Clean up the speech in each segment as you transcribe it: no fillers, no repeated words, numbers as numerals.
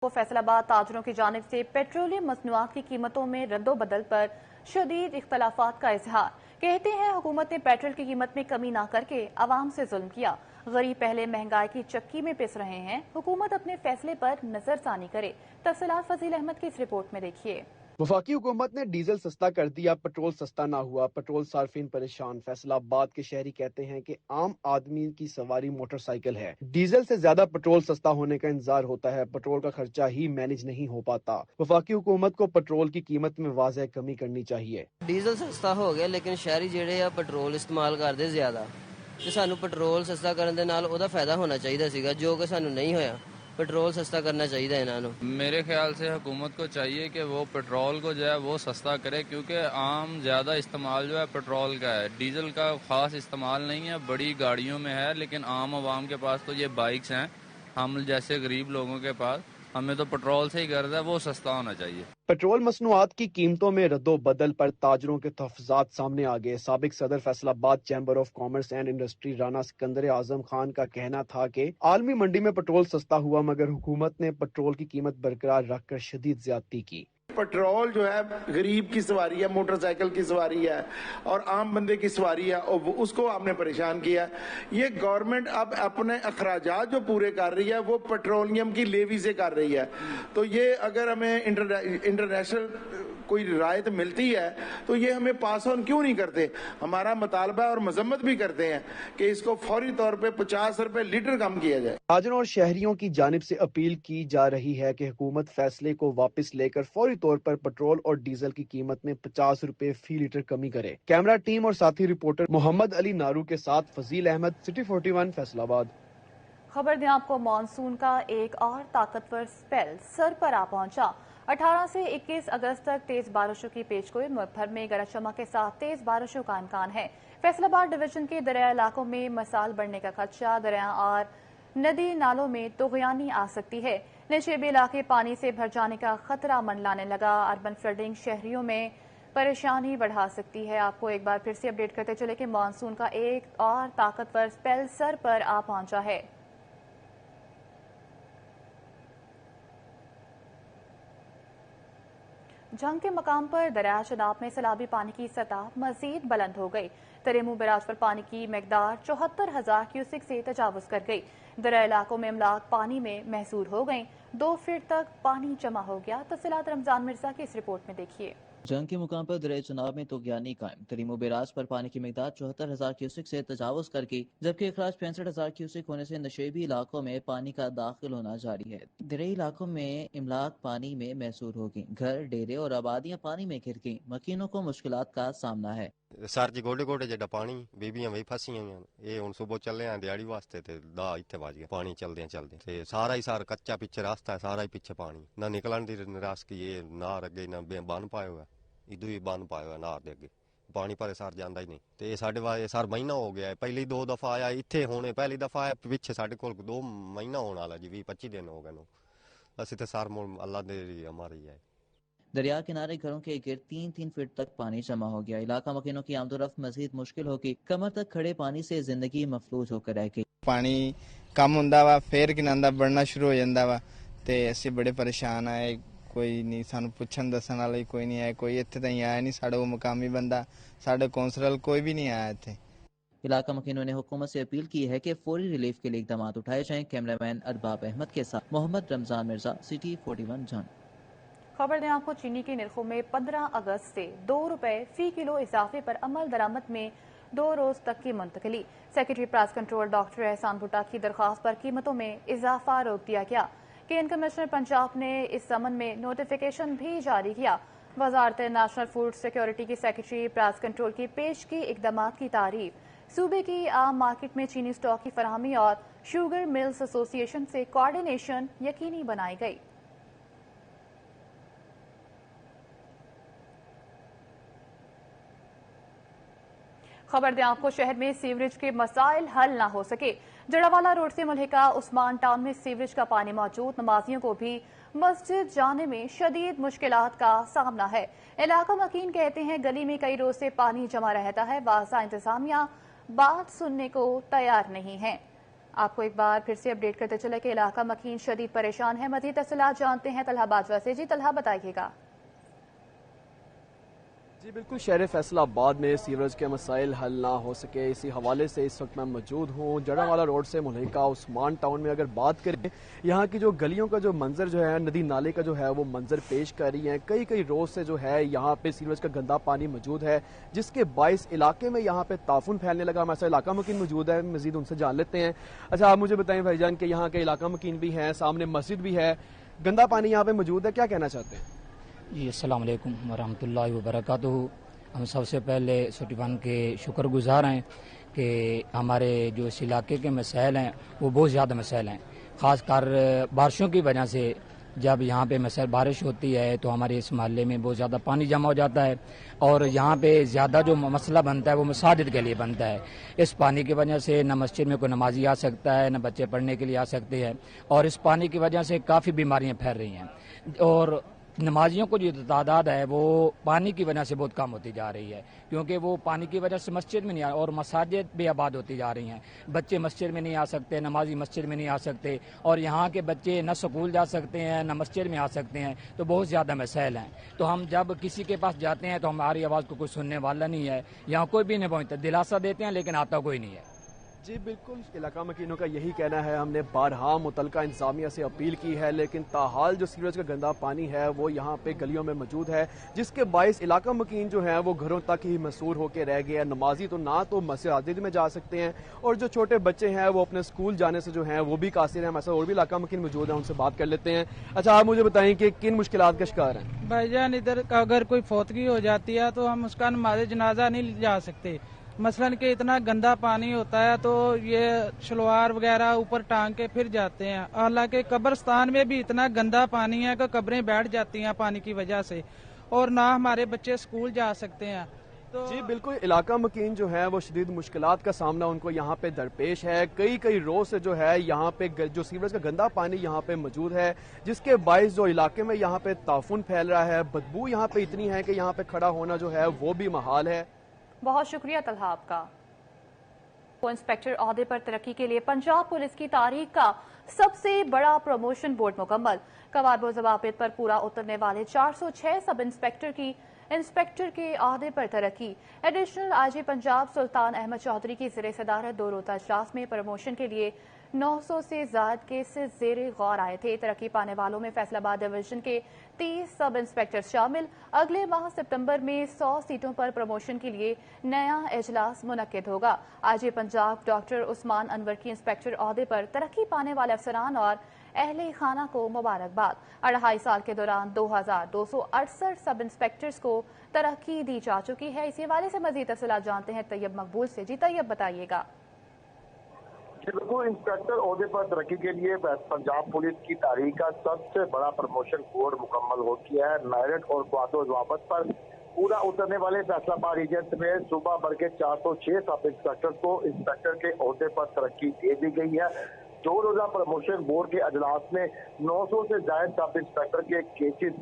کو فیصل آباد تاجروں کی جانب سے پیٹرولیم مصنوعات کی قیمتوں میں ردوبدل پر شدید اختلافات کا اظہار۔ کہتے ہیں حکومت نے پیٹرول کی قیمت میں کمی نہ کر کے عوام سے ظلم کیا۔ غریب پہلے مہنگائی کی چکی میں پس رہے ہیں، حکومت اپنے فیصلے پر نظر ثانی کرے۔ تفصیلات فضیل احمد کی اس رپورٹ میں دیکھیے۔ وفاقی حکومت نے ڈیزل سستا کر دیا، پیٹرول سستا نہ ہوا، پیٹرول صارفین پریشان۔ فیصل آباد کے شہری کہتے ہیں کہ عام آدمی کی سواری موٹر سائیکل ہے، ڈیزل سے زیادہ پیٹرول سستا ہونے کا انتظار ہوتا ہے، پیٹرول کا خرچہ ہی مینج نہیں ہو پاتا۔ وفاقی حکومت کو پیٹرول کی قیمت میں واضح کمی کرنی چاہیے۔ ڈیزل سستا ہو گیا لیکن شہری جڑے پیٹرول استعمال کرتے زیادہ، تو سانو پیٹرول سستا کرنے دے نال اودا فائدہ ہونا چاہیے سیگا، جو کہ سانو نہیں ہویا۔ پیٹرول سستا کرنا چاہیے انہوں۔ میرے خیال سے حکومت کو چاہیے کہ وہ پیٹرول کو جو ہے وہ سستا کرے، کیونکہ عام زیادہ استعمال جو ہے پیٹرول کا ہے، ڈیزل کا خاص استعمال نہیں ہے، بڑی گاڑیوں میں ہے، لیکن عام عوام کے پاس تو یہ بائکس ہیں، ہم جیسے غریب لوگوں کے پاس ہمیں تو پیٹرول سے ہی غرض ہے، وہ سستا ہونا چاہیے۔ پیٹرول مصنوعات کی قیمتوں میں رد و بدل پر تاجروں کے تحفظات سامنے آ گئے۔ سابق صدر Faisalabad chamber of commerce and industry Rana Sikandar Azam Khan کا کہنا تھا کہ عالمی منڈی میں پیٹرول سستا ہوا، مگر حکومت نے پیٹرول کی قیمت برقرار رکھ کر شدید زیادتی کی۔ پیٹرول جو ہے غریب کی سواری ہے، موٹر سائیکل کی سواری ہے اور عام بندے کی سواری ہے، اور اس کو آپ نے پریشان کیا۔ یہ گورنمنٹ اب اپنے اخراجات جو پورے کر رہی ہے وہ پیٹرولیم کی لیوی سے کر رہی ہے، تو یہ اگر ہمیں انٹرنیشنل کوئی رعایت ملتی ہے تو یہ ہمیں پاس آن کیوں نہیں کرتے؟ ہمارا مطالبہ اور مذمت بھی کرتے ہیں کہ اس کو فوری طور پہ 50 روپے لیٹر کم کیا جائے۔ تاجروں اور شہریوں کی جانب سے اپیل کی جا رہی ہے کہ حکومت فیصلے کو واپس لے کر فوری طور پر پیٹرول اور ڈیزل کی قیمت میں 50 روپے فی لیٹر کمی کرے۔ کیمرہ ٹیم اور ساتھی رپورٹر محمد علی نارو کے ساتھ فضیل احمد، سٹی 41 فیصل آباد۔ خبر دیں آپ کو، مانسون کا ایک اور طاقتور سپیل سر پر آ پہنچا۔ 18 سے 21 اگست تک تیز بارشوں کی پیشگوئی، ملک بھر میں گرج چمک کے ساتھ تیز بارشوں کا امکان ہے۔ فیصل آباد ڈویژن کے دریائی علاقوں میں مسائل بڑھنے کا خدشہ، دریا اور ندی نالوں میں طغیانی آ سکتی ہے۔ نشیبی علاقے پانی سے بھر جانے کا خطرہ منڈلانے لگا۔ اربن فلڈنگ شہریوں میں پریشانی بڑھا سکتی ہے۔ آپ کو ایک بار پھر سے اپڈیٹ کرتے چلے کہ مانسون کا ایک اور طاقتور سپیل سر پر آ پہنچا ہے۔ جنگ کے مقام پر دریائے چناب میں سیلابی پانی کی سطح مزید بلند ہو گئی۔ تریمو بیراج پر پانی کی مقدار 74,000 کیوسک سے تجاوز کر گئی۔ دریائے علاقوں میں املاک پانی میں محصور ہو گئیں، 2 فٹ تک پانی جمع ہو گیا۔ تفصیلات رمضان مرزا کی اس رپورٹ میں دیکھیے۔ جنگ کے مقام پر دریائے چناب میں طغیانی قائم، تریمو بیراج پر پانی کی مقدار 74,000 کیوسک سے تجاوز کر گئی، جبکہ اخراج 65,000 کیوسک ہونے سے نشیبی علاقوں میں پانی کا داخل ہونا جاری ہے۔ دریائی علاقوں میں املاک پانی میں محصور ہو گئی، گھر، ڈیرے اور آبادیاں پانی میں گر گئیں، مکینوں کو مشکلات کا سامنا ہے۔ سر جی گوڈے گوڈے جڈا پانی، بیبیاں وہی پھسی ہوئی ہیں، یہ ہن صبح چلے ہیں دیہڑی واسطے تے دا ایتھے وج گیا پانی چلدے تے سارا ہی سار کچا پیچھے راستہ ہے، سارا ہی پیچھے پانی، نہ نکلن دی راس کی، یہ نار اگے نہ بن پائے ہوا، ادو ہی بن پائے ہوا نار دے اگے پانی پر سار جاندا ہی نہیں تے ساڈے واسطے سار مہینہ ہو گیا ہے، پہلی 2 دفعہ آیا ایتھے، ہونے پہلی دفعہ آیا پیچھے ساڈے کول 2 مہینہ ہون والا جی، 20-25 دن ہو گئے نو، اسی تے سار اللہ دے ہماری ہے۔ دریا کنارے گھروں کے گرد 3-3 فٹ تک پانی جمع ہو گیا، علاقہ مکینوں کی آمد و رفت مزید مشکل ہو گئی، کمر تک کھڑے پانی سے زندگی مفلوج ہو کر رہ گئی۔ پانی کم ہوندا وا پھر کناندا بڑھنا شروع ہو جاندا وا تے اسی بڑے پریشان آئے، کوئی نہیں سانو پوچھن دسن والا کوئی نہیں آیا، کوئی اتنے تک آیا نہیں، ساڈا وہ مقامی بندہ، ساڈے کونسلر کوئی بھی نہیں آیا اتنے۔ علاقہ مکینوں نے حکومت سے اپیل کی ہے کہ فوری ریلیف کے لیے اقدامات اٹھائے جائیں۔ کیمرہ مین ارباب احمد کے ساتھ محمد رمضان مرزا، سٹی 41 جنگ۔ خبر دیں آپ کو، چینی کے نرخوں میں 15 اگست سے 2 روپے فی کلو اضافے پر عمل درآمد میں 2 روز تک کی منتقلی۔ سیکرٹری پرائس کنٹرول ڈاکٹر احسان بھٹا کی درخواست پر قیمتوں میں اضافہ روک دیا گیا۔ کین کمشنر پنجاب نے اس سمن میں نوٹیفیکیشن بھی جاری کیا۔ وزارت نیشنل فوڈ سیکورٹی کی سیکرٹری پرائس کنٹرول کی پیش کی اقدامات کی تعریف۔ صوبے کی عام مارکیٹ میں چینی اسٹاک کی فراہمی اور شوگر ملز ایسوسی ایشن سے کوارڈینیشن یقینی بنائی گئی۔ خبر دیں آپ کو، شہر میں سیوریج کے مسائل حل نہ ہو سکے۔ جڑاوالا روڈ سے ملحقہ عثمان ٹاؤن میں سیوریج کا پانی موجود، نمازیوں کو بھی مسجد جانے میں شدید مشکلات کا سامنا ہے۔ علاقہ مکین کہتے ہیں گلی میں کئی روز سے پانی جمع رہتا ہے، واضح انتظامیہ بات سننے کو تیار نہیں ہے۔ आपको एक बार फिर से अपडेट करते चले कि इलाका मकीन शदीद परेशान है। मजीद तफसीलात जानते हैं तलहा बाजवा से। जी तलहा, बताइएगा। जी बिल्कुल, शहर फैसलाबाद में सीवरेज के मसाइल हल ना हो सके, इसी हवाले से इस वक्त मैं मौजूद हूँ जड़ावाला रोड से मुल्हिका उस्मान टाउन में। अगर बात करें यहाँ की जो गलियों का जो मंजर जो है, नदी नाले का जो है वो मंजर पेश कर रही है। कई कई रोज से जो है यहाँ पे सीवरेज का गंदा पानी मौजूद है, जिसके बाइस इलाके में यहाँ पे ताफुन फैलने लगा। हमारे साथ इलाका मकीन मौजूद है, मजीद उनसे जान लेते हैं। अच्छा, आप मुझे बताएं भाईजान कि यहाँ के इलाका मकीन भी है, सामने मस्जिद भी है, गंदा पानी यहाँ पे मौजूद है, क्या कहना चाहते हैं? जी अस्सलाम वालेकुम वरहमतुल्लाहि वबरकातुहू। हम सबसे पहले सुटीवान के शुक्रगुजार हैं कि हमारे जो इस इलाके के मसाइल हैं वो बहुत ज़्यादा मसाइल हैं। ख़ास कर बारिशों की वजह से जब यहाँ पे मसाइल बारिश होती है तो हमारे इस महल्ले में बहुत ज़्यादा पानी जमा हो जाता है और यहाँ पे ज़्यादा जो मसला बनता है वो मसाजिद के लिए बनता है। इस पानी की वजह से न मस्जिद में कोई नमाजी आ सकता है, न बच्चे पढ़ने के लिए आ सकते हैं और इस पानी की वजह से काफ़ी बीमारियाँ फैल रही हैं और नमाजियों को जो तादाद है वो पानी की वजह से बहुत कम होती जा रही है, क्योंकि वो पानी की वजह से मस्जिद में नहीं आ और मसाजिद भी आबाद होती जा रही हैं। बच्चे मस्जिद में नहीं आ सकते, नमाजी मस्जिद में नहीं आ सकते और यहाँ के बच्चे न स्कूल जा सकते हैं न मस्जिद में आ सकते हैं, तो बहुत ज़्यादा मसाइल हैं। तो हम जब किसी के पास जाते हैं तो हमारी आवाज़ को कोई सुनने वाला नहीं है, यहाँ कोई भी नहीं पहुँचता। दिलासा देते हैं लेकिन आता कोई नहीं है। जी बिल्कुल, इलाका मकीनों का यही कहना है। हमने बारहा मुतलका इंतजामिया से अपील की है, लेकिन ताहाल जो सीवरेज का गंदा पानी है वो यहाँ पे गलियों में मौजूद है, जिसके बाइस इलाका मकीन जो है वो घरों तक ही मसूर होकर रह गए। नमाजी तो ना तो मस्जिद में जा सकते हैं और जो छोटे बच्चे हैं वो अपने स्कूल जाने से जो है वो भी कासिर हैं। हमारे और भी इलाका मकीन मौजूद है, उनसे बात कर लेते हैं। अच्छा, आप मुझे बताएं कि किन मुश्किलात का शिकार हैं? भाईजान, इधर अगर कोई फौतगी हो जाती है तो हम उसका नमाज़ जनाजा नहीं जा सकते। मसलन कि इतना गंदा पानी होता है तो ये शलवार वगैरह ऊपर टांग के फिर जाते हैं। हालांकि कब्रिस्तान में भी इतना गंदा पानी है कि कब्रें बैठ जाती हैं पानी की वजह से और ना हमारे बच्चे स्कूल जा सकते हैं। तो जी बिल्कुल, इलाका मकीन जो है वो शदीद मुश्किलात का सामना उनको यहाँ पे दरपेश है। कई कई रोज से जो है यहाँ पे जो सीवरेज का गंदा पानी यहाँ पे मौजूद है, जिसके बाइस जो इलाके में यहाँ पे ताफुन फैल रहा है। बदबू यहाँ पे इतनी है कि यहाँ पे खड़ा होना जो है वो भी महाल है। बहुत शुक्रिया तलहा आपका। इंस्पेक्टर ओहदे पर तरक्की के लिए पंजाब पुलिस की तारीख का सबसे बड़ा प्रमोशन बोर्ड मुकम्मल। कवायद ज़वाबित पर पूरा उतरने वाले 406 सब इंस्पेक्टर के ओहदे पर तरक्की। एडिशनल आईजी पंजाब सुल्तान अहमद चौधरी की ज़ेर सदारत दो रोज़ा इजलास में प्रमोशन के लिए 900 से ज्यादा केसेस ज़ेरे गौर आए थे। तरक्की पाने वालों में फैसलाबाद डिवीजन के 30 सब इंस्पेक्टर शामिल। अगले माह सितंबर में 100 सीटों पर प्रमोशन के लिए नया इजलास मुनक्किद होगा। आईजी पंजाब डॉक्टर उस्मान अनवर की इंस्पेक्टर ओहदे पर तरक्की पाने वाले अफसरान और अहले खाना को मुबारकबाद। 2.5 साल के दौरान 2268 सब इंस्पेक्टर्स को तरक्की दी जा चुकी है। इसी हवाले से मजीद तफसीलात जानते हैं तैयब मकबूल से। जी तैयब, बताइएगा। बिल्कुल, इंस्पेक्टर ओहदे पर तरक्की के लिए पंजाब पुलिस की तारीख का सबसे बड़ा प्रमोशन कोड मुकम्मल हो गया है। मेरिट और क्वातो जवाबत पर पूरा उतरने वाले फैसलाबाद रीजन में सुबह भर के 406 सब इंस्पेक्टर को इंस्पेक्टर के ओहदे पर तरक्की दे दी गई है। 2 रोजा प्रमोशन बोर्ड के अजलास में 900 से ज्यादा सब इंस्पेक्टर के केसेस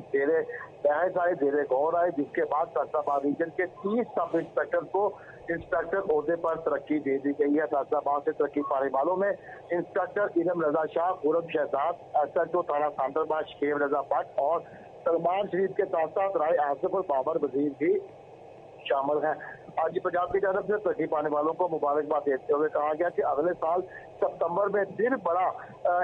बहस आए, जेरे गौर आए, जिसके बाद फैसलाबाद रीजन के 30 सब इंस्पेक्टर को इंस्पेक्टर ओहदे पर तरक्की दे दी गई है। फैसलाबाद से तरक्की पाने वालों में इंस्पेक्टर इनम रजा शाह, खुरम शहजाद, SHO थाना सांदरबाद शेख रजा भट्ट और सलमान शरीफ के साथ साथ राय आसिफ और बाबर वजीर भी शामिल हैं। आज पंजाब की तरफ से तरक्की पाने वालों को मुबारकबाद देते हुए कहा गया कि अगले साल सितंबर में फिर बड़ा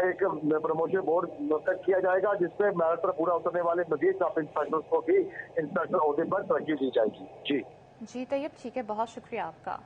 एक प्रमोशन बोर्ड मुनक्किद किया जाएगा, जिसमें मेरिट पर पूरा उतरने वाले मजीद सब इंस्पेक्टर्स को भी इंस्पेक्टर ओहदे पर तरक्की दी जाएगी। जी तैयब, ठीक है, बहुत शुक्रिया आपका।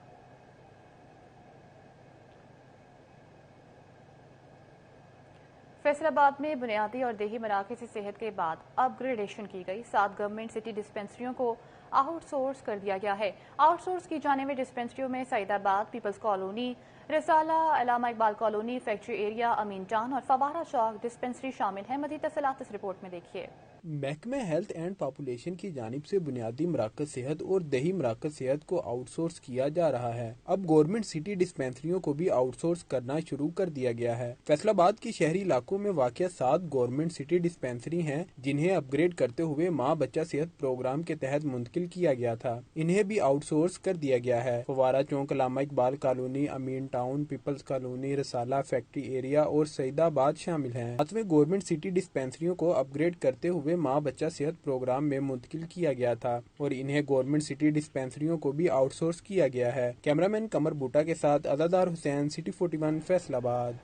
फैसलाबाद में बुनियादी और देही मराकज़ सेहत के बाद अपग्रेडेशन की गई। 7 गवर्नमेंट सिटी डिस्पेंसरियों को आउटसोर्स कर दिया गया है। आउटसोर्स की जाने में डिस्पेंसरियों में सईदाबाद, पीपल्स कॉलोनी, रिसाला, Allama Iqbal colony, factory area, अमीन टाउन और फवारा चौक डिस्पेंसरी शामिल है। मज़ीद तफसीलात इस रिपोर्ट में देखिए। महकमा हेल्थ एंड पॉपुलेशन की जानिब से बुनियादी मराकज़ सेहत और दही मराकज़ सेहत को आउटसोर्स किया जा रहा है। अब गवर्नमेंट सिटी डिस्पेंसरियों को भी आउटसोर्स करना शुरू कर दिया गया है। फैसलाबाद की शहरी इलाकों में वाक़या 7 गवर्नमेंट सिटी डिस्पेंसरी हैं, जिन्हें अपग्रेड करते हुए माँ बच्चा सेहत प्रोग्राम के तहत मुंतकिल मुंतकिल किया गया था, इन्हें भी आउटसोर्स कर दिया गया है। Fawara Chowk, Allama Iqbal colony, Amin town, people's colony, Rasala factory area और सईदाबाद शामिल हैं। 7वें गवर्नमेंट सिटी डिस्पेंसरियों को अपग्रेड करते हुए माँ बच्चा सेहत प्रोग्राम में मुंतकिल किया गया था और इन्हें गवर्नमेंट सिटी डिस्पेंसरियों को भी आउटसोर्स किया गया है। कैमरामैन कमर बूटा के साथ अज़ादार हुसैन, सिटी 41 फैसलाबाद।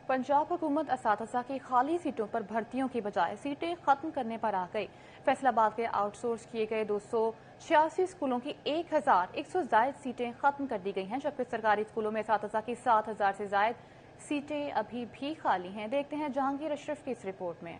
पंजाब हुकूमत असातिज़ा की खाली सीटों पर भर्तियों की बजाय सीटें खत्म करने पर आ गई। फैसलाबाद के आउटसोर्स किए गए 286 स्कूलों की 1100 जायद सीटें खत्म कर दी गई हैं, जबकि सरकारी स्कूलों में असातिज़ा की 7000 से जायद सीटें अभी भी खाली हैं। देखते हैं जहांगीर अशरफ की इस रिपोर्ट में।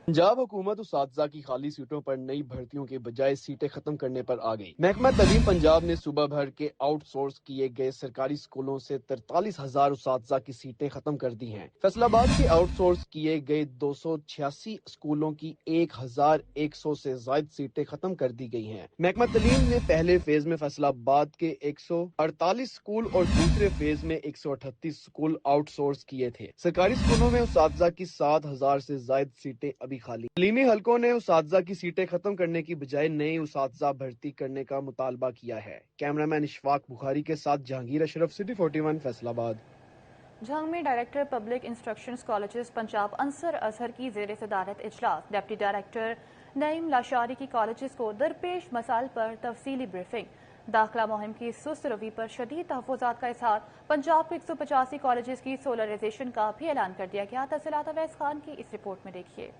पंजाब हुकूमत उसातिज़ा की खाली सीटों पर नई भर्तियों के बजाय सीटें खत्म करने पर आ गई। महकमा तालीम पंजाब ने सूबा भर के आउटसोर्स किए गए सरकारी स्कूलों से 43,000 उसातिज़ा की सीटें खत्म कर दी हैं। फैसलाबाद के आउटसोर्स किए गए 286 स्कूलों की 1100 से जायद सीटें खत्म कर दी गई हैं। महकमा तालीम ने पहले फेज में फैसलाबाद के 148 स्कूल और दूसरे फेज में 138 स्कूल आउटसोर्स किए थे। सरकारी स्कूलों में उसातिज़ा की 7,000 से जायद सीटें अभी खाली। तालीमी हलकों ने उसातिज़ा की सीटें खत्म करने की बजाय नए उसातिज़ा भर्ती करने का मुतालबा किया है। कैमरामैन इशफाक बुखारी के साथ जहांगीर अशरफ, सिटी 41 फैसलाबाद। झंग में director public instructions colleges Punjab Ansar Azhar की जेर सदारत इजलास। डिप्टी डायरेक्टर नईम लाशारी की कॉलेजेस को दरपेश मसाइल पर तफसीली ब्रीफिंग। दाखिला मुहिम की सुस्त रवि पर शदीद तहफ़्फ़ुज़ात का इज़हार। पंजाब के 185 कॉलेजेस की सोलराइजेशन का भी ऐलान कर दिया गया। तफसीलात अवैस खान की इस रिपोर्ट में देखिए।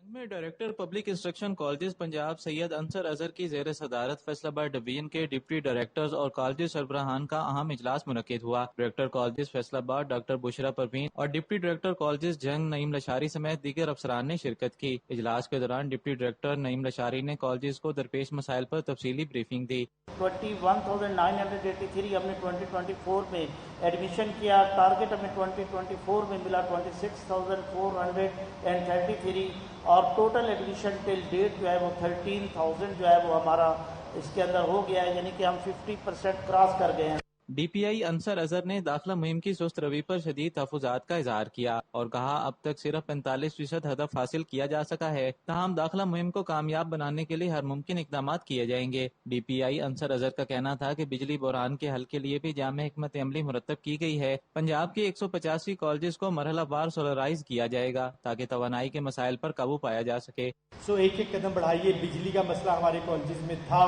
में director public instruction colleges Punjab Syed Ansar Azhar की जेर सदारत फैसलाबाद डिवीजन के डिप्टी डायरेक्टर्स और कॉलेज सरबराहान का अहम इजलास मुनक्किद हुआ। Director colleges Faisalabad doctor Bushra Parveen और डिप्टी डायरेक्टर कॉलेजेस जंग नईम लशारी समेत दीगर अफसरान ने शिरकत की। इजलास के दौरान डिप्टी डायरेक्टर नईम लशारी ने कॉलेजेस को दरपेश मसाइल पर तफसीली ब्रीफिंग दी। 21,983 हमने 2024 में एडमिशन किया। टारगेट हमें 2024 में मिला 26,433 और टोटल एडमिशन टिल डेट जो है वो 13,000 जो है वो हमारा इसके अंदर हो गया है, यानी कि हम 50% क्रॉस कर गए हैं। DPI अंसर अजहर ने दाखिला मुहिम की सुस्त रवि पर शदीद तहफ़्फ़ुज़ात का इज़हार किया और कहा अब तक सिर्फ 45% हदफ हासिल किया जा सका है। ताहम दाखिला मुहिम को कामयाब बनाने के लिए हर मुमकिन इक़दाम किए जाएंगे। DPI अंसर अजहर का कहना था कि बिजली बहरान के हल के लिए भी जामे हिकमत अमली मुरतब की गई है। पंजाब के 185 कॉलेज को मरहलावार सोलराइज किया जाएगा ताकि तवानाई के मसाइल पर काबू पाया जा सके। एक एक कदम बढ़ाइए। बिजली का मसला हमारे कॉलेज में था,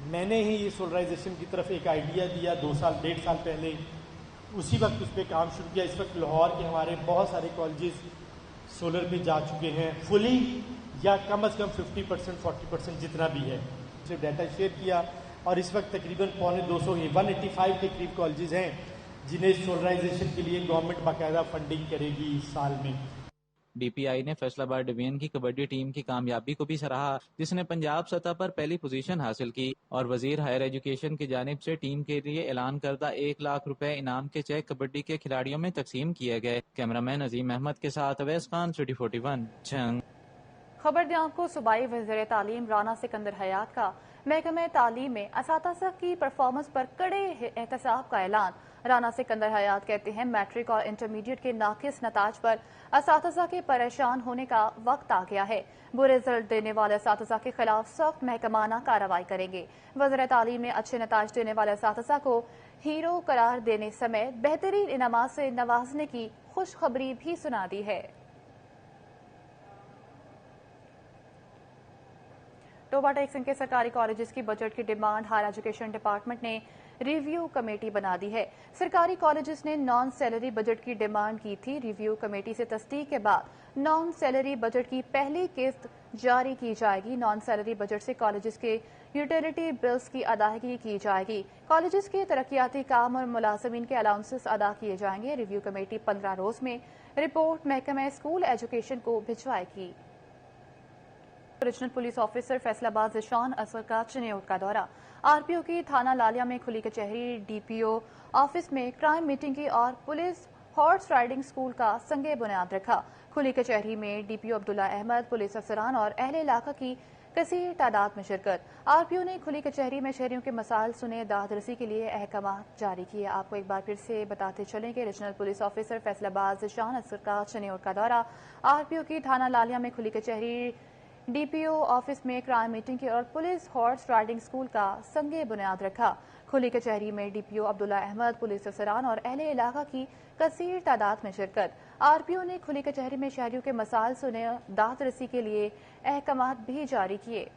मैंने ही ये सोलराइजेशन की तरफ एक आइडिया दिया 2 साल 1.5 साल पहले, उसी वक्त उस पर काम शुरू किया। इस वक्त लाहौर के हमारे बहुत सारे कॉलेजेस सोलर पे जा चुके हैं फुली, या कम से कम 50% 40% जितना भी है उसे डाटा शेयर किया और इस वक्त तकरीबन 185 के करीब कॉलेजेस हैं जिन्हें सोलराइजेशन के लिए गवर्नमेंट बाकायदा फंडिंग करेगी इस साल में। DPI ने फैसलाबाद डिवीजन की कबड्डी टीम की कामयाबी को भी सराहा, जिसने पंजाब सतह पर पहली पोजीशन हासिल की और वजीर हायर एजुकेशन की जानिब से टीम के लिए ऐलान करदा 1 लाख रुपए इनाम के चेक कबड्डी के खिलाड़ियों में तकसीम किए गए। कैमरामैन अजीम अहमद के साथ अवैस खान, सिटी 41 झंग। खबर दें आपको सूबाई वज़ीर तालीम राना सिकंदर हयात का महकमे तालीम में असातिज़ा की परफॉर्मेंस पर कड़े एहतसाब का ऐलान। राना सिकंदर हयात कहते हैं मैट्रिक और इंटरमीडिएट के नाकिस नताज पर असातिज़ा के परेशान होने का वक्त आ गया है। बुरे रिजल्ट देने वाले असातिज़ा के खिलाफ सख्त महकमाना कार्रवाई करेंगे। वज़ीर तालीम ने अच्छे नताज देने वाले असातिज़ा को हीरो करार देने समेत बेहतरीन इनामात से नवाजने की खुशखबरी भी सुना दी है। टोबा टेक्सन के सरकारी कॉलेजेस की बजट की डिमांड हायर एजुकेशन डिपार्टमेंट ने रिव्यू कमेटी बना दी है। सरकारी कॉलेजेस ने नॉन सैलरी बजट की डिमांड की थी। रिव्यू कमेटी से तस्दीक के बाद नॉन सैलरी बजट की पहली किस्त जारी की जाएगी। नॉन सैलरी बजट से कॉलेजेस के यूटिलिटी बिल्स की अदायगी की जाएगी। कॉलेजेस के तरक्याती काम और मुलाजमीन के अलाउंसेस अदा किए जाएंगे। रिव्यू कमेटी 15 रोज में रिपोर्ट महकमा स्कूल एजुकेशन को भिजवाएगी। Regional police officer Faisalabad Zeeshan Asar का चिन्योट का दौरा। आरपीओ की थाना लालिया में खुली कचहरी, डीपीओ ऑफिस में क्राइम मीटिंग की और पुलिस हॉर्स राइडिंग स्कूल का संगे बुनियाद रखा। खुली कचहरी में डीपीओ अब्दुल्ला अहमद, पुलिस अफसरान और अहले इलाका की कसीर तादाद में शिरकत। आरपीओ ने खुली कचहरी में शहरियों के मसाइल सुने, दादरसी के लिए अहकाम जारी किए। आपको एक बार फिर से बताते चलें कि regional police officer Faisalabad Zeeshan Asar का चिन्योट का दौरा। आरपीओ की थाना लालिया में खुली कचहरी, DPO ऑफिस में क्राइम मीटिंग की और पुलिस हॉर्स राइडिंग स्कूल का संगे बुनियाद रखा। खुली कचहरी में DPO अब्दुल्ला अहमद, पुलिस अफसरान और अहले इलाका की कसीर तादाद में शिरकत। RPO ने खुली कचहरी में शहरियों के मसाइल सुने, दाद रसी के लिए अहकामात भी जारी किए।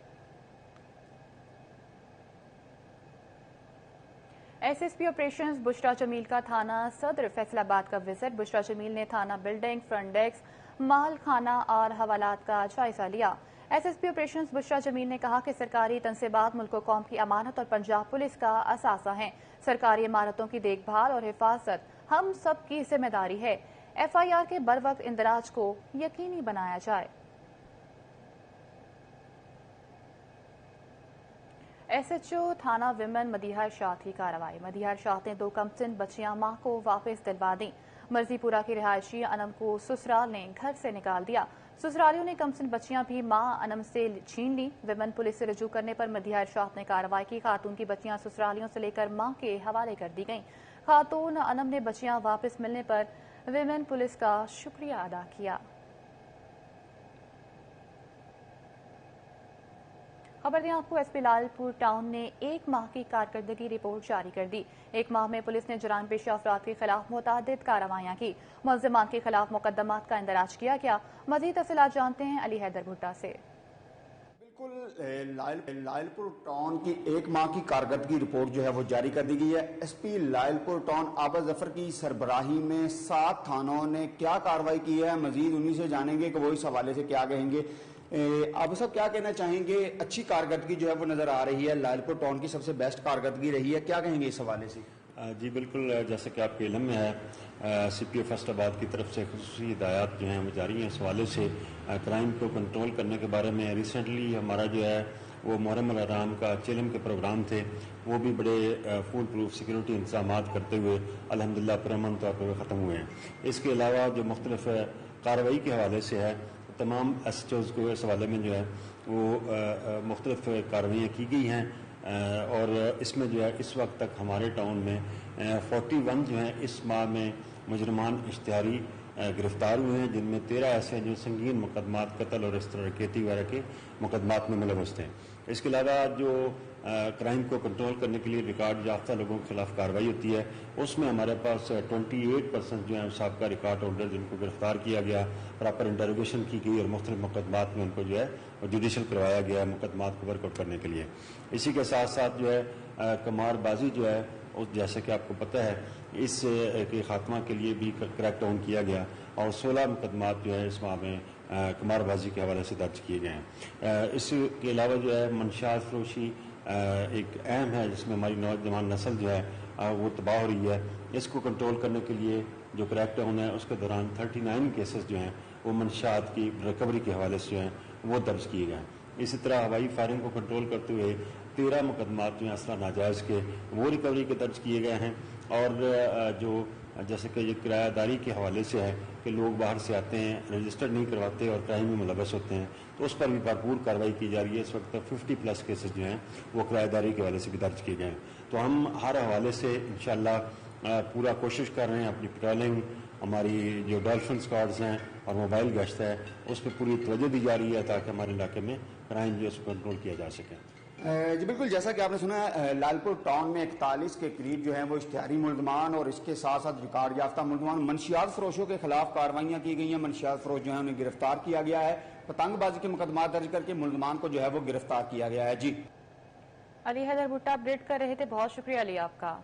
SSP ऑपरेशंस बुशरा जमील का थाना सदर फैसलाबाद का विजिट। बुशरा जमील ने थाना बिल्डिंग, फ्रंट डेस्क, माल खाना और हवालात का जायजा लिया। SSP ऑपरेशंस बुशरा जमील ने कहा कि सरकारी तनसीबात मुल्क कौम की अमानत और पंजाब पुलिस का असासा हैं। सरकारी इमारतों की देखभाल और हिफाजत हम सब की जिम्मेदारी है। FIR के बरवक्त इंदराज को यकीनी बनाया जाए। SHO थाना विमन मदीहा इरशाद की कार्रवाई। मदीहा इरशाद ने 2 कमसिन बच्चियां मां को वापस दिलवा दी। मर्जीपुरा की रिहायशी अनम को ससुराल ने घर से निकाल दिया। ससुरालियों ने कमसिन बच्चियां भी मां अनम से छीन ली। विमन पुलिस से रजू करने पर मदीहा इरशाद ने कार्रवाई की। खातून की बच्चियां ससुरालियों से लेकर मां के हवाले कर दी गईं। खातून अनम ने बच्चियां वापस मिलने पर विमेन पुलिस का शुक्रिया अदा किया। खबर दें आपको, SP लालपुर टाउन ने 1 माह की कारकर्दगी रिपोर्ट जारी कर दी। 1 माह में पुलिस ने जुरान पेशा अफराद के खिलाफ मुतअद्दिद कार्रवाइयां की। मुलज़िमान के खिलाफ मुकदमात का इंदराज किया गया। मजीद तफसीलात जानते हैं अली हैदर भुट्टा से। बिल्कुल, लायलपुर टाउन की 1 माह की कारकर्दगी रिपोर्ट जो है वो जारी कर दी गई है। SP लायलपुर टाउन आबा जफर की सरबराही में 7 थानों ने क्या कार्रवाई की है, मजीद उन्हीं से जानेंगे कि वो इस हवाले से क्या कहेंगे। आप सब क्या कहना चाहेंगे? अच्छी कारकर्दगी जो है वो नजर आ रही है, लायलपुर टाउन की सबसे बेस्ट कारकर्दगी रही है, क्या कहेंगे इस हवाले से? जी बिल्कुल, जैसे कि आपके इल्म में है, CPO फैसलाबाद की तरफ से खुसूसी हिदायत जो हैं वो जारी हैं। इस हवाले से क्राइम को कंट्रोल करने के बारे में रिसेंटली हमारा जो है वो मुहर्रम अल हराम का चिलम के प्रोग्राम थे, वो भी बड़े फुल प्रूफ सिक्योरिटी इंतजामात करते हुए अल्हम्दुलिल्लाह पुरअमन तौर पर ख़त्म हुए हैं। इसके अलावा जो मुख्तलिफ कार्रवाई के हवाले से है, तमाम SHOs को इस हवाले में जो है वो मुख्तलिफ कार्रवाइयाँ की गई हैं और इसमें जो है इस वक्त तक हमारे टाउन में 41 जो हैं इस माह में मुजरमान इश्तिहारी गिरफ्तार हुए हैं, जिनमें 13 ऐसे हैं जो संगीन मुकदमात कत्ल और इस तरह डकैती वगैरह के मुकदमात में मुलव्वस थे। इसके अलावा जो क्राइम को कंट्रोल करने के लिए रिकॉर्ड याफ्ता लोगों के खिलाफ कार्रवाई होती है, उसमें हमारे पास 28% जो है साबका रिकॉर्ड होल्डर जिनको गिरफ्तार किया गया, प्रॉपर इंटरोगेशन की गई और मुख्तलिफ मुकदमात में उनको जो है जुडिशल करवाया गया मुकदमात को वर्कआउट करने के लिए। इसी के साथ साथ जो है कमारबाजी जो है उस जैसे कि आपको पता है इस के खात्मा के लिए भी क्रैक डाउन किया गया और 16 मुकदमात जो है इस माह में कमारबाजी के हवाले से दर्ज किए गए हैं। इसके अलावा जो है मंशात फरोशी एक अहम है, जिसमें हमारी नौजवान नस्ल जो है वो तबाह हो रही है। इसको कंट्रोल करने के लिए जो क्रैक डाउन है उसके दौरान 39 केसेस जो हैं वो मंशात की रिकवरी के हवाले से जो हैं वो दर्ज किए गए हैं। इसी तरह हवाई फायरिंग को कंट्रोल करते हुए 13 मुकदमात जो हैं असला नाजायज़ के वो रिकवरी के दर्ज किए गए हैं। और जो जैसे कि ये किरायादारी के हवाले से है कि लोग बाहर से आते हैं, रजिस्टर नहीं करवाते और क्राइम में मुलव्वस होते हैं, तो उस पर भी भरपूर कार्रवाई की जा रही है। इस वक्त 50+ केसेस जो हैं वो किरायादारी के हवाले से भी दर्ज किए गए हैं। तो हम हर हवाले से इंशाअल्लाह पूरा कोशिश कर रहे हैं। अपनी पेट्रोलिंग, हमारी जो डॉल्फिन स्क्वाड्स हैं और मोबाइल गश्त है उस पर पूरी तवज्जो दी जा रही है ताकि हमारे इलाके में क्राइम जो है उसको कंट्रोल किया जा सके। जी बिल्कुल, जैसा कि आपने सुना लालपुर टाउन में 41 के करीब जो हैं वो इश्तिहारी मुलजमान और इसके साथ साथ रिकॉर्ड याफ्ता मुलजमान मंशियात फरोशों के खिलाफ कार्रवाइयाँ की गई हैं। मंशियात फरोश जो है उन्हें गिरफ्तार किया गया है। पतंगबाजी के मुकदमा दर्ज करके मुलजमान को जो है वो गिरफ्तार किया गया है। जी अली हैदर भुट्टा अपडेट कर रहे थे, बहुत शुक्रिया अली आपका।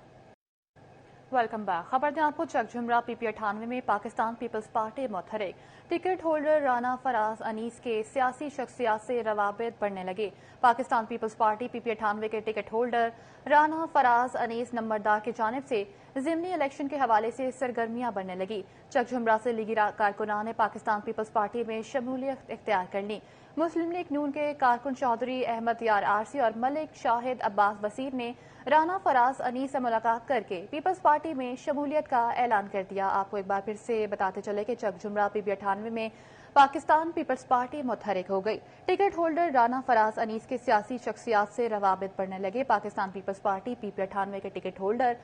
Welcome back. खबर दें आपको, चकझुमरा PP98 में पाकिस्तान पीपल्स पार्टी मुतहरिक। टिकट होल्डर राना फराज अनीस के सियासी शख्सियात से रवाबित बढ़ने लगे। पाकिस्तान पीपल्स पार्टी PP98 के टिकट होल्डर राना फराज अनीस नंबरदार की जानिब से ज़िमनी इलेक्शन के हवाले से सरगर्मियां बढ़ने लगी। चकझुमरा से लीगी कारकुनान ने पाकिस्तान पीपल्स पार्टी में शमूलियत इख्तियार कर ली। मुस्लिम लीग नून के कारकुन चौधरी अहमद यार आरसी और मलिक शाहिद अब्बास बसीर ने राना फराज अनीस से मुलाकात करके पीपल्स पार्टी में शमूलियत का ऐलान कर दिया। आपको एक बार फिर से बताते चले कि चकझुमरा PP98 में पाकिस्तान पीपल्स पार्टी मुतहरिक हो गई। टिकट होल्डर राना फराज अनीस के सियासी शख्सियात से रवाबित बढ़ने लगे। पाकिस्तान पीपल्स पार्टी PP98 के टिकट होल्डर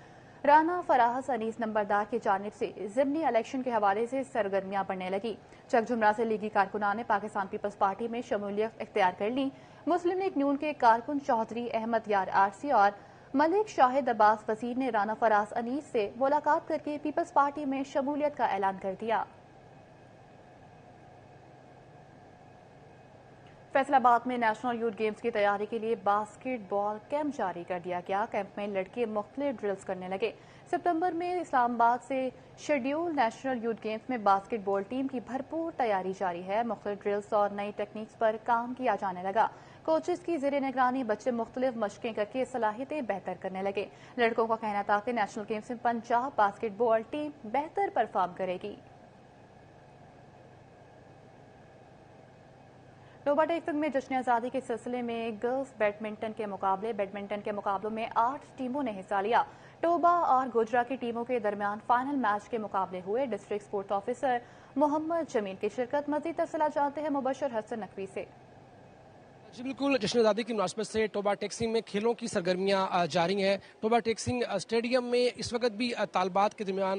رانا فراز انیس نمبردار کی جانب سے ضمنی الیکشن کے حوالے سے سرگرمیاں بڑھنے لگی۔ چک جمرہ سے لیگی کارکنان نے پاکستان پیپلز پارٹی میں شمولیت اختیار کر لی۔ مسلم لیگ نون کے کارکن چودھری احمد یار آرسی اور ملک شاہد عباس وزیر نے رانا فراز انیس سے ملاقات کر کے پیپلز پارٹی میں شمولیت کا اعلان کر دیا۔ فیصل آباد میں نیشنل یوتھ گیمز کی تیاری کے لیے باسکٹ بال کیمپ جاری کر دیا گیا۔ کیمپ میں لڑکے مختلف ڈرلز کرنے لگے۔ ستمبر میں اسلام آباد سے شیڈیول نیشنل یوتھ گیمز میں باسکٹ بال ٹیم کی بھرپور تیاری جاری ہے۔ مختلف ڈرلز اور نئی ٹیکنیکس پر کام کیا جانے لگا۔ کوچز کی زیر نگرانی بچے مختلف مشقیں کر کے صلاحیتیں بہتر کرنے لگے۔ لڑکوں کا کہنا تھا کہ نیشنل گیمز میں پنجاب باسکٹ بال ٹیم بہتر پرفارم کرے گی۔ ٹوبا ٹیکسنگ میں جشن آزادی کے سلسلے میں گرلز بیڈمنٹن کے مقابلوں میں 8 ٹیموں نے حصہ لیا۔ ٹوبا اور گوجرا کی ٹیموں کے درمیان فائنل میچ کے مقابلے ہوئے۔ ڈسٹرکٹ اسپورٹس آفیسر محمد جمیل کی شرکت۔ مزید تفصیلات جانتے ہیں مبشر حسن نقوی سے۔ جی بالکل، جشن آزادی کی مناسبت سے ٹوبا ٹیکسنگ میں کھیلوں کی سرگرمیاں جاری ہیں۔ ٹوبا ٹیکسنگ اسٹیڈیم میں اس وقت بھی طالبات کے درمیان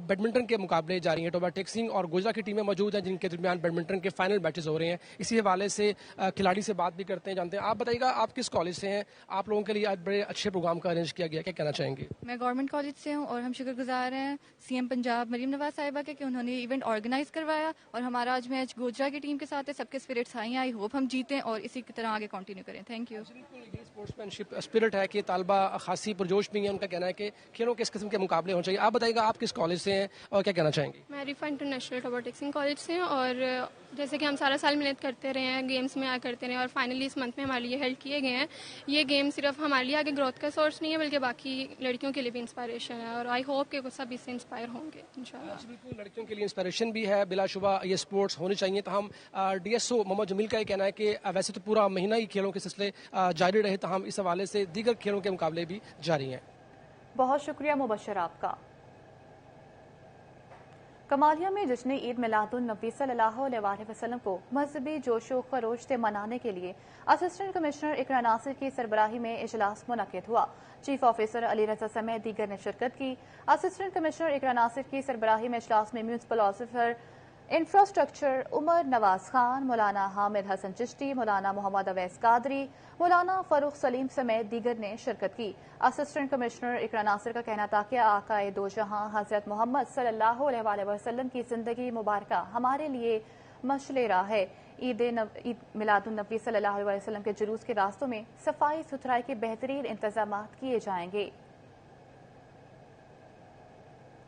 بیڈمنٹن کے مقابلے جاری ہیں۔ ٹوبا ٹیکسنگ اور گوجرا کی ٹیمیں موجود ہیں جن کے درمیان بیڈمنٹن کے فائنل میچز ہو رہے ہیں۔ اسی حوالے سے کھلاڑی سے بات بھی کرتے ہیں، جانتے ہیں۔ آپ بتائیے گا آپ کس کالج سے ہیں؟ آپ لوگوں کے لیے آج بڑے اچھے پروگرام کا ارینج کیا گیا، کیا کہنا چاہیں گے؟ میں گورنمنٹ کالج سے ہوں اور ہم شکر گزار ہیں سی ایم پنجاب مریم نواز صاحبہ کے کہ انہوں نے ایونٹ آرگنائز کروایا اور ہمارا آج میچ گوجرا کی ٹیم کے ساتھ ہے۔ سب کے اسپرٹس ہائی ہیں، آئی ہوپ ہم جیتیں اور اسی کی طرح آگے کنٹینیو کریں۔ Thank you. یہ اسپورٹس مین شپ اسپرٹ ہے کہ طالبہ خاصی پرجوش بھی ہیں۔ ان کا کہنا ہے کہ کھیلوں کے اس قسم کے مقابلے ہونے چاہیے۔ آپ بتائیے گا آپ کس کالج سے ہیں اور کیا کہنا چاہیں گے؟ میں ریفا انٹرنیشنل ٹوبا ٹیکسنگ کالج سے ہوں اور جیسے کہ ہم سارا سال محنت کرتے رہے ہیں، گیمز میں آیا کرتے رہے ہیں اور فائنلی اس منتھ میں ہمارے لیے ہیلڈ کیے گئے ہیں۔ یہ گیم صرف ہمارے لیے آگے گروتھ کا سورس نہیں ہے بلکہ باقی لڑکیوں کے لیے بھی انسپائریشن ہے اور آئی ہوپ کہ وہ سب اس سے انسپائر ہوں گے انشاءاللہ۔ بالکل، لڑکیوں کے لیے انسپائریشن بھی ہے، بلا شبہ یہ اسپورٹس ہونے چاہیے۔ تاہم ڈی ایس او محمد جمیل کا یہ کہنا ہے کہ ویسے تو پورا مہینہ ہی کھیلوں کے سلسلے جاری رہے، تاہم اس حوالے سے دیگر کھیلوں کے مقابلے بھی جاری ہیں۔ بہت شکریہ مبشر آپ کا۔ کمالیہ میں جشن عید میلاد النبی صلی اللہ علیہ وسلم کو مذہبی جوش و خروش سے منانے کے لیے اسسٹنٹ کمشنر اقرا ناصر کی سربراہی میں اجلاس منعقد ہوا۔ چیف آفیسر علی رضا سمیت دیگر نے شرکت کی۔ اسسٹنٹ کمشنر اقرا ناصر کی سربراہی میں اجلاس میں میونسپل آفیسر انفراسٹرکچر عمر نواز خان، مولانا حامد حسن چشتی، مولانا محمد اویس قادری، مولانا فاروق سلیم سمیت دیگر نے شرکت کی۔ اسسٹنٹ کمشنر اقرا ناصر کا کہنا تھا کہ آقائے دو جہاں حضرت محمد صلی اللہ علیہ وسلم کی زندگی مبارکہ ہمارے لیے مشعل راہ ہے۔ عید میلاد النبی صلی اللہ علیہ وسلم کے جلوس کے راستوں میں صفائی ستھرائی کے بہترین انتظامات کیے جائیں گے۔